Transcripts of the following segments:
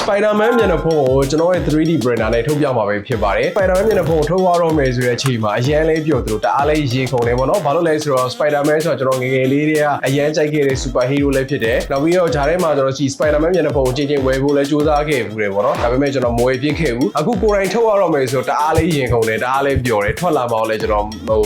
Spider-Man မျက်နှာဖုံးကိုကျွန်တော်ရဲ့ 3D printer နဲ့ထုတ်ပြမှာပဲဖြစ်ပါတယ် Spider-Man မျက်နှာဖုံးကိုထုတ်ရတော့မယ်ဆိုတဲ့အချိန်မှာအရန်လေးပြောသူတို့တအားလေးရေခုန်နေပေါ့နော်ဘာလို့လဲဆိုတော့ Spider-Man ဆိုတော့ကျွန်တော်ငယ်ငယ်လေးတွေကအရန်ကြိုက်ခဲ့တဲ့ super hero လေးဖြစ်တယ်နောက်ပြီးတော့ဂျားထဲမှာကျွန်တော်ကြည့် Spider-Man မျက်နှာဖုံးကိုချင်းချင်းဝယ်ဖို့လဲစူးစမ်းခဲ့ဘူးတယ်ပေါ့နော်ဒါပေမဲ့ကျွန်တော်မဝယ်ဖြစ်ခဲ့ဘူးအခုကိုယ်တိုင်ထုတ်ရတော့မယ်ဆိုတော့တအားလေးရေခုန်တယ်တအားလေးပျော်တယ်ထွက်လာပါတော့လဲကျွန်တော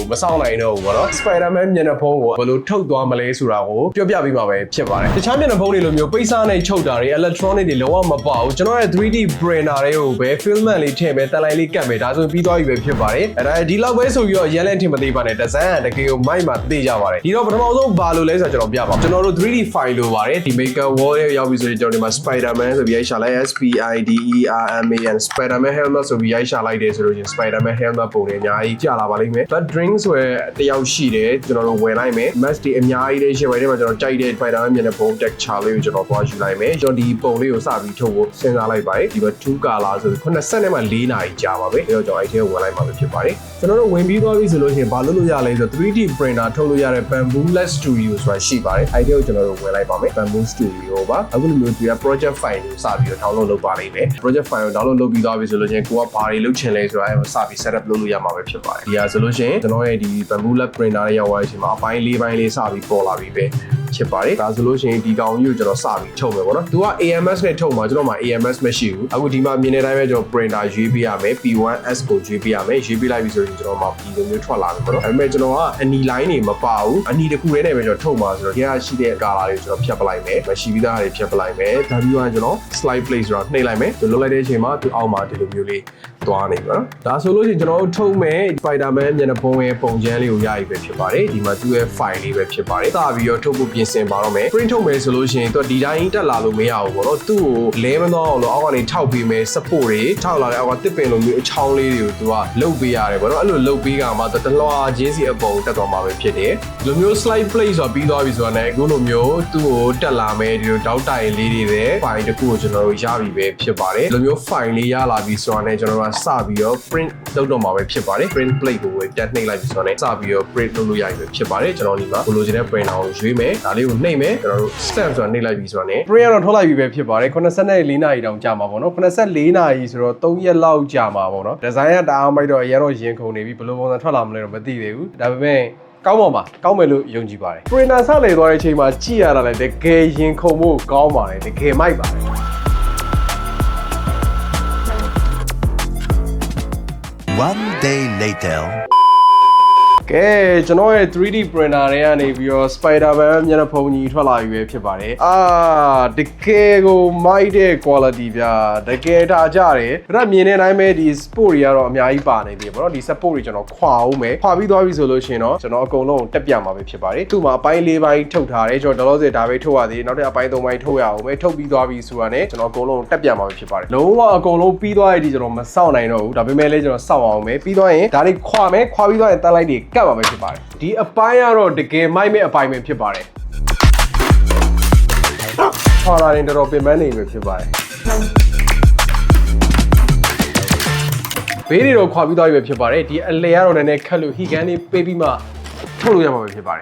်မစောင့်နိုင်တော့ဘူးပေါ့နော် Spider-Man မျက်နှာဖုံးကိုဘယ်လိုထုတ်သွားမလဲဆိုတာကိုပြောပြပေးမှာပဲဖြစ်ပါတယ်တခြားမျက်နှာဖုံးတွေလိုမျိုးပိတ်စားနဲ့ချုပ်တာတွေ electronic တွေလုံးဝမပါဘူးကျွန်တော်ရဲ့ 3D printer တွေကိုပဲ filament လေးထည့်မယ်တန်လိုက်လေးကတ်မယ်ဒါဆိုပြီးသွားပြီပဲဖြစ်ပါတယ်အဲ့ဒါဒီလောက်ပဲဆိုပြီးတော့ရန်လန့်ထင်မသေးပါနဲ့ဒီဇိုင်းကတကယ်ကိုမိုက်မှာသိကြပါတယ်ဒီတော့ပထမဆုံးဘာလို့လဲဆိုတော့ကျွန်တော်ပြပါကျွန်တော်တို့ 3D file လိုပါတယ်ဒီ maker wall ရဲ့ရောက်ပြီဆိုရင်ကျွန်တော်ဒီမှာ Spider-Man ဆိုပြီးရိုက်ရှာလိုက် SPIDERMAN Spider-Man helmet ဆိုပြီးရိုက်ရှာလိုက်တယ်ဆိုလို့ရှင် Spider-Man helmet ပုံတွေအများကြီးကြာလာပါလိမ့်မယ် but drink ဆိုရတယောက်ရှိတယ်ကျွန်တော်တို့ဝယ်လိုက်မယ် mask တွေအများကြီးလေးရှင်းပါတယ်မှာကျွန်တော်ကြိုက်တဲ့ Spider-Man မျက်နှာဖုံး texture လေးကိုကျွန်တော်သွားယူလိုက်မယ်ကျွန်တော်ဒီပုံလေးကိုစပြီးထုတ်ဖို့စဉ်းစားလိုက်ပါတယ်ဒီမှာ2 color ဆိုပြီး80နဲ့မှ4နာရီကြာပါပဲပြီးတော့ကျွန်တော်အဲ့ထဲကိုဝင်လိုက်မှာပဲဖြစ်ပါတယ်ကျွန်တော်တို့ဝင်ပြီးသွားပြီဆိုလို့ရှိရင်ဘာလုပ်လို့ရလဲဆိုတော့ 3D printer ထုတ်လို့ရတဲ့ Bamboo Lab Studio ဆိုတာရှိပါတယ်အဲ့ထဲကိုကျွန်တော်တို့ဝင်လိုက်ပါမယ် Bamboo Studio ပါအခုလိုမျိုးဒီက project file ကိုစပြီးတော့ download လုပ်ပါလိမ့်မယ် project file ကို download လုပ်ပြီးသွားပြီဆိုလို့ရှိရင်ကိုကဘာတွေလုပ်ချင်လဲဆိုတာအဲ့ကိုစပြီး setup လုပ်လို့ရမှာပဲဖြစ်ပါတယ်ဒီဟာဆိုလို့ရှိရင်ကျွန်တော်ရဲ့ဒီ Bamboo Lab printer ရဲ့ရောက်သွားတဲ့အချိန်မှာအပိုင်း၄ပိုင်းလေးစပြီးပေါ်လာပြီပဲဖြစ်ပါတယ်ဒါဆိုလို့ရှိရင်ဒီကောင်ကြီးကိုကျွန်တော်စပြီးထုတ်မယ်ပေါ့နော်သူက AMS နဲ့ထုတ်မှာကျွန်တော်မှာ AMS မရှိဘူးအခုဒီမှာမြင်တဲ့အတိုင်းပဲကျွန်တော် printer ရွေးပေးရမယ် P1S ကိုရွေးပေးရမယ်ရွေးပေးလိုက်ပြီဆိုရင်ကျွန်တော်မှာဒီလိုမျိုးထွက်လာမယ်ပေါ့နော်ဒါပေမဲ့ကျွန်တော်ကအနီ line တွေမပါဘူးအနီတစ်ခုတည်းနဲ့ပဲကျွန်တော်ထုတ်မှာဆိုတော့ဒီကရှိတဲ့ color တွေကိုကျွန်တော်ဖြတ်ပလိုက်မယ်မရှိပြီးသားတွေဖြတ်ပလိုက်မယ်ဒါပြီးတော့ကျွန်တော် slide play ဆိုတာနှိပ်လိုက်မယ်သူလွတ်လိုက်တဲ့အချိန်မှာသူအောက်မှာဒီလိုမျိုးလေးသွားနေပါနော်ဒါဆိုလို့ရှိရင်ကျွန်တော်တို့ထုတ်မယ် Spider-Man မျက်နှာဖုံးရဲ့ပုံချမ်းလေးကိုရပြီပဲဖြစ်ပါတယ်ဒီမှာသူ့ရဲ့ file လေးပဲဖြစ်ပါတယ်စပြီးတော့ထုတ်ဖို့ပြင်ဆင်ပါတော့မယ် print ထုတ်မယ်ဆိုလို့ရှိရင်သူဒီတိုင်းတက်လာလို့မရဘူးပေါ့နော်သူ့ကိုလဲမတော့အောင်လို့အောက်ကနေထောက်ပေးမယ် support တွေထောက်လာတဲ့အောက်ကတစ်ပင်လိုမျိုးအချောင်းလေးတွေကိုသူကလုတ်ပေးရတယ်ပေါ့နော်အဲ့လိုလုတ်ပေးကမှတလွှာချင်းစီအပေါ်တက်သွားမှာပဲဖြစ်တယ်ဒီလိုမျိုး slide play ဆိုတာပြီးသွားပြီဆိုတာနဲ့အခုလိုမျိုးသူ့ကိုတက်လာမယ်ဒီလိုတောက်တိုင်လေးတွေပဲ file တစ်ခုကိုကျွန်တော်တို့ရပြီပဲဖြစ်ပါတယ်ဒီလိုမျိုး file လေးရလာပြီဆိုတာနဲ့ကျွန်တော်တို့စပြီးတော့ print လုပ်တော့မှာပဲဖြစ်ပါတယ် print plate ကိုတက်နှိပ်လိုက်ပြီဆိုတာနဲ့စပြီးတော့ print လုပ်လို့ရပြီပဲဖြစ်ပါတယ်ကျွန်တော်ဒီမှာဘလိုချင်တဲ့ printer ကိုရွေးမယ်ဒါလေးကိုနှိပ်မယ်ကျွန်တော်တို့ stamp ဆိုတာနှိပ်လိုက်ပြီဆိုတာနဲ့ print ကတော့ထုတ်လိုက်ပြီပဲဖြစ်ပါတယ်84နာရီတောင်ကြာမှာပေါ့နော်84နာရီဆိုတော့3ရက်လောက်ကြာမှာပေါ့နော်ဒီဇိုင်းကတအားမိုက်တော့ရတော့ရင်ခုန်နေပြီဘယ်လိုပုံစံထွက်လာမလဲတော့မသိသေးဘူးဒါပေမဲ့ကောင်းပါမှာကောင်းမယ်လို့ယုံကြည်ပါတယ် printer ဆောက်လေသွားတဲ့အချိန်မှာကြည့်ရတာလည်းတကယ်ရင်ခုန်ဖို့ကောင်းပါတယ်တကယ်မိုက်ပါတယ်One day later ကဲကျွန်တော်ရဲ့ 3D printer တွေကနေပြီးတော့ Spider-Man မျက်နှာဖုံးကြီးထွက်လာပြီပဲဖြစ်ပါတယ်တကယ်ကိုမိုက်တဲ့ quality ဗျာတကယ်ထားကြတယ်ဒါမြင်တဲ့အတိုင်းပဲဒီ support တွေကတော့အများကြီးပါနေသေးတယ်ပေါ့နော်ဒီ support တွေကျွန်တော်ခွာအောင်မယ်ခွာပြီးသွားပြီဆိုလို့ရှိရင်တော့ကျွန်တော်အကုန်လုံးတက်ပြမှာပဲဖြစ်ပါတယ်သူ့မှာအပိုင်း၄ပိုင်းထုတ်ထားတယ်ကျွန်တော်ဒေါ်လို့စဒါပဲထုတ်ရသေးနောက်တဲ့အပိုင်း၃ပိုင်းထုတ်ရအောင်ပဲထုတ်ပြီးသွားပြီဆိုတာနဲ့ကျွန်တော်အကုန်လုံးတက်ပြမှာပဲဖြစ်ပါတယ်လုံးဝအကုန်လုံးပြီးသွားရည်ဒီကျွန်တော်မစောင့်နိုင်တော့ဘူးဒါပေမဲ့လည်းကျွန်တော်စောင့်အောင်မယ်ပြီးသွားရင်ဒါတွေခွာမယ်ခွာပြီးသွားရင်တန်းလိုက်တွေကတ်ပါမယ်ဖြစ်ပါတယ်ဒီအပိုင်းကတော့တကယ်မိုက်မဲ့အပိုင်းပဲဖြစ်ပါတယ်ခွာလာရင်တော်တော်ပင်ပန်းနေပဲဖြစ်ပါတယ်ဘေးတွေတော့ခွာပြီးသွားပြီပဲဖြစ်ပါတယ်ဒီအလဲကတော့နည်းနည်းခက်လို့ဟီကန်လေးပေးပြီးမှထုတ်လို့ရမှာပဲဖြစ်ပါတယ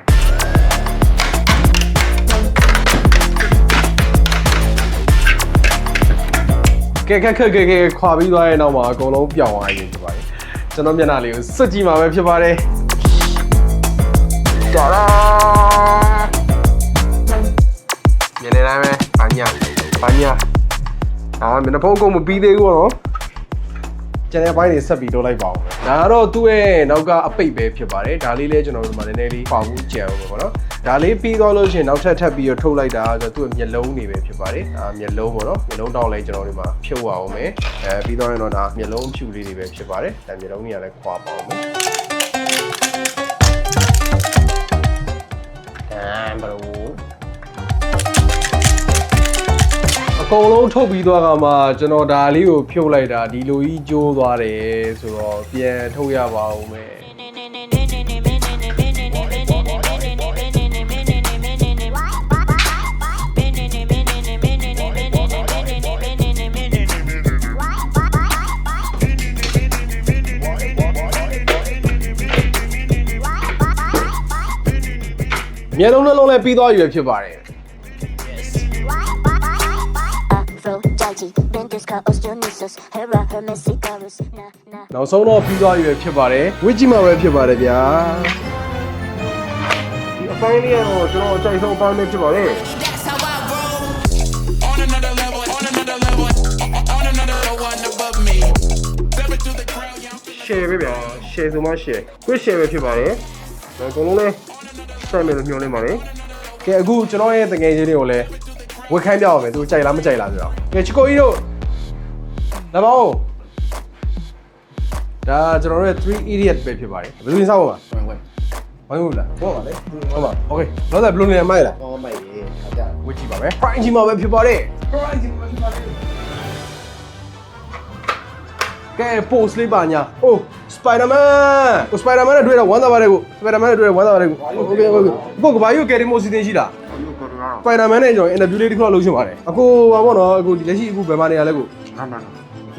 ်ကဲခွာပြီးသွားရဲ့နောက်မှာအကုန်လုံးပြောင်းသွားပြီဖြစ်ပါတယ်ကျွန်တော်မျက်နှာလေးကိုစွတ်ကြည့်မှာပဲဖြစ်ပါတယ်တာရာမြင်နေတိုင်းပဲဘာညာမျက်နှာဖုံးကုန်မပြီးသေးဘူးပေါ့နော်ကျန်တဲ့ဘိုင်းတွေဆက်ပြီးတိုးလိုက်ပါဦးဒါကတော့သူ့ရဲ့နောက်ကအပိတ်ပဲဖြစ်ပါတယ်ဒါလေးလည်းကျွန်တော်တို့မှနည်းနည်းလေးပေါဘူးကြံအောင်ပေါ့နော်ဒါလေးပြီးသွားလို့ရှိရင်နောက်ထပ်ပြီးတော့ထုတ်လိုက်တာဆိုတော့သူ့ရဲ့မျက်လုံးတွေပဲဖြစ်ပါတယ်မျက်လုံးပေါ့နော်မျက်လုံးတောင်းလိုက်ကျွန်တော်တို့မှဖြုတ်အောင်မယ်ပြီးတော့ရင်တော့ဒါမျက်လုံးဖြူလေးတွေပဲဖြစ်ပါတယ်ဒါမျက်လုံးတွေကလည်းခွာပါအောင်မယ်ဘယ်လိုအကုန်လုံးထုတ်ပြီးသွားကမှကျွန်တော်ဒါလေးကိုဖြုတ်လိုက်တာဒီလိုကြီးကျိုးသွားတယ်ဆိုတော့ပြန်ထုတ်ရပါဦးမယ်မျက်လုံးနှလုံးလည်းပြီးသွားပြီပဲဖြစ်ပါတယ် Gucci, Ventus, Chaos, Dionysus, Hera, Hermes, Icarus, nah. နောက်ဆုံးတော့ပြီးသွားပြီပဲဖြစ်ပါတယ်ဝစ်ကြီးမှာပဲဖြစ်ပါတယ်ဗျာဒီအပိုင်းလေးကတော့ကျွန်တော်အကြိုက်ဆုံးအပိုင်းလေးဖြစ်ပါတယ် That's how I roll. On another level, on another level, on another one above me. Step into the crowd, young. share ပဲဗျာ share ဆိုမှ share quick share ပဲဖြစ်ပါတယ်ဒါအကုန်လုံးလေးဆက်မယ်လို့ညွှန်နေပါလေကဲအခုကျွန်တော်ရဲ့တကယ်ချင်းတွေကိုလည်းဝက်ခိုင်းပြအောင်မယ်သူကြိုက်လားမကြိုက်လားဆိုတော့ကဲချီကိုကြီးတို့လာပါဦးဒါကျွန်တော်တို့ရဲ့3 idiot ပဲဖြစ်ပါတယ်ဘယ်လိုစအောင်ပါဝိုင်းဝိုင်းလားဟုတ်ပါလေဟုတ်ပါโอเคတော့ဘယ်လိုနေမိုက်လား ဟောမိုက်ရေခါကြ ဝစ်ကြည့်ပါပဲ prime ကြီးမှာပဲဖြစ်ပါတယ် prime ကြီးမှာဖြစ်ပါတယ်ကဲ post လေးပါညာအိုး Spider-Man ကို Spider-Man နဲ့တွေ့တော့ဝမ်းသာပါတယ်ကို Spider-Man နဲ့တွေ့တော့ဝမ်းသာပါတယ်ကို okay okay ကိုကဘာယူကယ်ရီမိုစီတင်ရှိတာ Spider-Man နဲ့ကျွန်တော် interview လေးတစ်ခုလုပ်ရှင်ပါတယ်အခုပါပေါ့နော်အခုဒီလက်ရှိအခုဘယ်မှာနေရလဲကို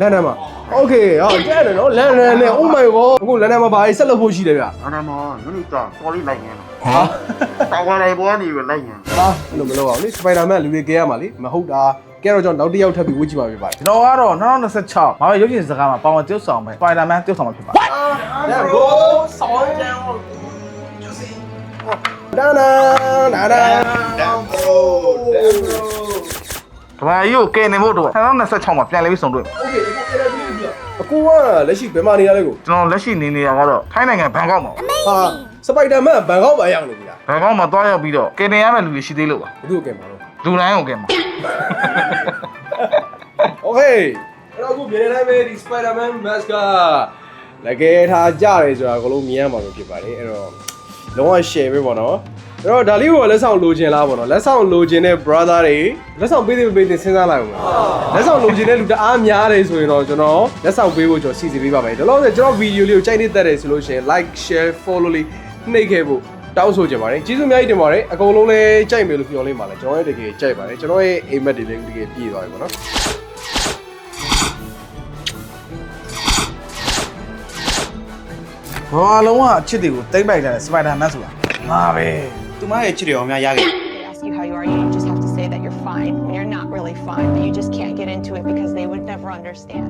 လန်ဒန်မှာ okay ဟောတဲ့တယ်နော်လန်ဒန်နဲ့ oh my god အခုလန်ဒန်မှာဘာကြီးဆက်လုပ်ဖို့ရှိတယ်ဗျ အနာမနုနုတာ sorry လိုက်နေတော့ ဟာ တာဝါလိုက်ပေါ်နေပဲလိုက်နေ ဟာအဲ့လိုမလုပ်အောင်လေ Spider-Man လူတွေကဲရမှာလေမဟုတ်တာကဲတော့ကျွန်တော်နောက်တစ်ယောက်ထပ်ပြီးဝစ်ကြည့်ပါပြပါတယ် ကျွန်တော်ကတော့2026မှာပဲရုပ်ရှင်စကားမှာပါဝင်တယောက်ဆောင်ပဲ Spider-Man တယောက်ဆောင်မှာဖြစ်ပါတယ် Let's go ဆောင်းကြအောင် ဒါနာဒါနာ ကဘာကြီးကိုကယ်နေဖို့တော့2026မှာပြန်လဲပြီးဆောင်တွေ့မယ် โอเคအကူကလက်ရှိဘယ်မှာနေရလဲကို ကျွန်တော်လက်ရှိနေနေတာကတော့ထိုင်းနိုင်ငံဘန်ကောက်မှာ ဟာစပိုက်ဒါမန်ဘန်ကောက်မှာရောက်နေပြီလား ဘန်ကောက်မှာတွားရောက်ပြီးတော့ကယ်နေရမယ့်လူတွေရှိသေးလို့ပါ ဘယ်သူ့ကဲမှာလို့ လူတိုင်းကိုကယ်မှာ โอเคအဲ့တော့အခုပြည်နေတိုင်းပဲဒီ Spider-Man mask ကလည်းကဲထားကြတယ်ဆိုတာအကုန်လုံးမြင်ရမှာပဲဖြစ်ပါတယ်အဲ့တော့လုံးဝ share ပဲပေါ့နော်အဲ့တော့ဒါလေးကိုလက်ဆောင်လိုချင်လားပေါ့နော်လက်ဆောင်လိုချင်တဲ့ brother တွေလက်ဆောင်ပေးသေးစဉ်းစားလိုက်အောင်လက်ဆောင်လိုချင်တဲ့လူတအားများတယ်ဆိုရင်တော့ကျွန်တော်လက်ဆောင်ပေးဖို့ကျွန်တော်စီစဉ်ပေးပါမယ်ဒါလို့ဆိုကျွန်တော်ဗီဒီယိုလေးကိုကြိုက်နေတတ်တယ်ဆိုလို့ရှိရင် like share follow လေးနှိပ်ခဲ့ဖို့တောင်းဆိုချင်ပါတယ်ကျေးဇူးအများကြီးတင်ပါတယ်အကုန်လုံးလည်းကြိုက်မယ်လို့ပြောလေးပါလေကျွန်တော်ရဲ့တကယ်ကြိုက်ပါတယ်ကျွန်တော်ရဲ့အိမ်မက်တွေလည်းတကယ်ပြည့်သွားပြီပေါ့နော် ဘာလုံးဝအချစ်တွေကိုတိမ့်ပိုက်တယ် Spider-Man ဆိုတာငါပဲ သူမရဲ့ချစ်တယ်အောင်များရခဲ့ They ask you how you are, you just have to say that you're fine when you're not really fine, but you just can't get into it because they would never understand.